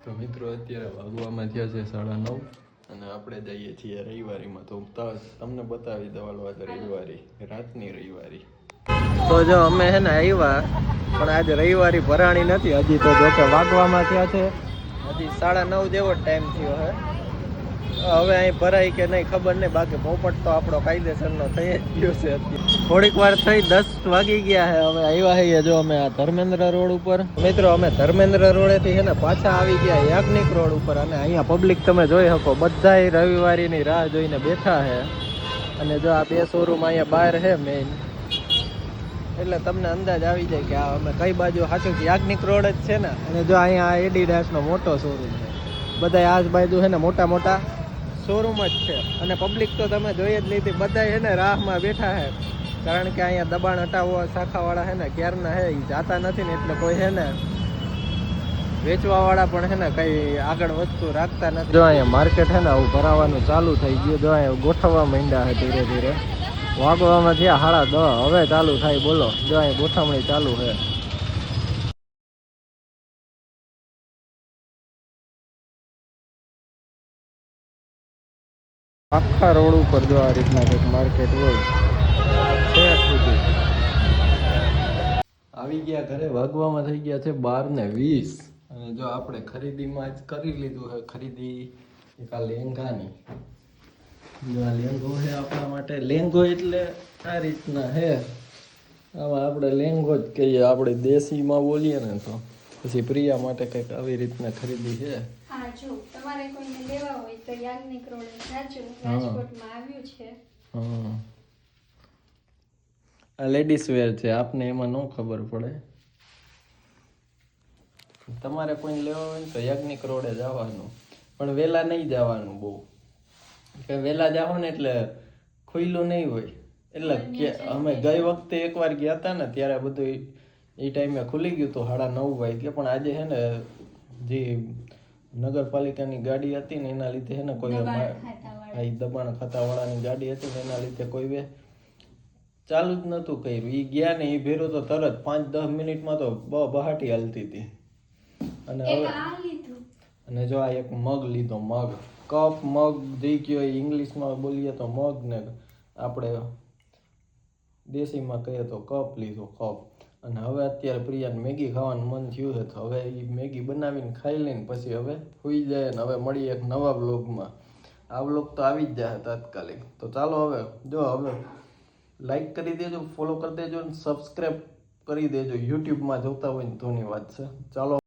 તો મિત્રો અત્યારે વાગવામાં થયા છે 9:30 અને આપણે જઈએ છીએ રવિવારીમાં. તો તમને બતાવી દઉં આજે રવિવારી, રાતની રવિવારી. તો જો અમે હે ને આવ્યા, પણ આજે રવિવારી ભરાણી નથી હજી. તો જો કે વાગવામાં થયા છે હજી 9:30 જેવો ટાઈમ થયો હે. હવે અહીં ભરાય કે નહીં ખબર નહીં, બાકી પોપટ તો આપણો કાયદેસરનો થઈ જ ગયો છે. થોડીક વાર થઈ 10 વાગી ગયા છે. હવે આવ્યા છે જો અમે આ ધર્મેન્દ્ર રોડ ઉપર. મિત્રો અમે ધર્મેન્દ્ર રોડેથી છે ને પાછા આવી ગયા યાજ્ઞિક રોડ ઉપર. અને અહીંયા પબ્લિક તમે જોઈ શકો, બધાય રવિવારીની રાહ જોઈને બેઠા છે. અને જો આ બે શોરૂમ અહીંયા બહાર છે મેઇન, એટલે તમને અંદાજ આવી જાય કે આ અમે કઈ બાજુ સાચું યાજ્ઞિક રોડ જ છે ને. અને જો અહીંયા એડિડાસનો મોટો શોરૂમ છે. બધા આજુબાજુ છે ને મોટા મોટા શોરૂમ જ છે. અને પબ્લિક તો તમે જોઈ જ લીધી, બધા છે ને રાહમાં બેઠા છે. કારણ કે અહીંયા દબાણ હટાવવા શાખાવાળા છે ને ક્યારના છે, એ જાતા નથી ને, એટલે કોઈ છે ને વેચવાવાળા પણ છે ને કઈ આગળ વસ્તુ રાખતા નથી. જો અહીંયા માર્કેટ છે ને આવું ભરાવાનું ચાલુ થઈ ગયું. જો અહીંયા ગોઠવવા માંડ્યા છે ધીરે ધીરે. વાગવામાં થયા 10:30, હવે ચાલુ થાય. બોલો, જો અહીંયા ગોઠવણી ચાલુ છે. આખા રોડ ઉપર જો આ રીતના કંઈક માર્કેટ હોય. આવી ગયા ઘરે, વાગવામાં થઈ ગયા છે 12:20. અને જો આપણે ખરીદીમાં જ કરી લીધું છે ખરીદી એક આ લેંઘાની. જો આ લેંઘો છે આપણા માટે. લેંઘો એટલે આ રીતના છે. આમાં આપણે લેંઘો જ કહીએ, આપણે દેશીમાં બોલીએ ને તો. પછી પ્રિયા માટે કંઈક આવી રીતના ખરીદી છે. હા, જો તમારે કોઈને લેવા હોય તો યાજ્ઞિક રોડ સાચું રાજકોટમાં આવ્યું છે. હા, આ લેડીઝ વેર છે, આપને એમાં ન ખબર પડે. તમારે કોઈ લેવા હોય તો યાજ્ઞિક રોડે જવાનું, પણ વહેલા નહીં જવાનું બહુ. કે વહેલા જાઓ ને એટલે ખુલ્લું નહીં હોય. એટલે અમે ગઈ વખતે એકવાર ગયા હતા ને, ત્યારે બધું એ ટાઈમે ખુલી ગયું હતું 9:30 વાગે. પણ આજે છે ને જે નગરપાલિકાની ગાડી હતી ને એના લીધે છે ને કોઈ દબાણ ખાતાવાળાની ગાડી હતી ને એના લીધે કોઈ ચાલુ જ નતું કર્યું. એ ગયા ને એ ભેરો તો તરત 5-10 મિનિટમાં તો બહાટી હાલતી હતી. અને હવે અને જો આ એક મગ લીધો, મગ કપ મગ જે કયો ઇંગ્લિશમાં બોલીએ તો મગ, ને આપણે દેશીમાં કહીએ તો કપ લીધો, કપ. અને હવે અત્યારે પ્રિયાને મેગી ખાવાનું મન થયું છે, તો હવે એ મેગી બનાવીને ખાઈ લઈને પછી હવે સુઈ જાય. ને હવે મળીએ એક નવા બ્લોગમાં. આ બ્લોગ તો આવી જ જાય તાત્કાલિક. તો ચાલો હવે જો હવે લાઈક કરી દેજો, ફોલો કરી દેજો, અને સબસ્ક્રાઈબ કરી દેજો. યુટ્યુબમાં જોતા હોય ને તોની વાત છે. ચાલો.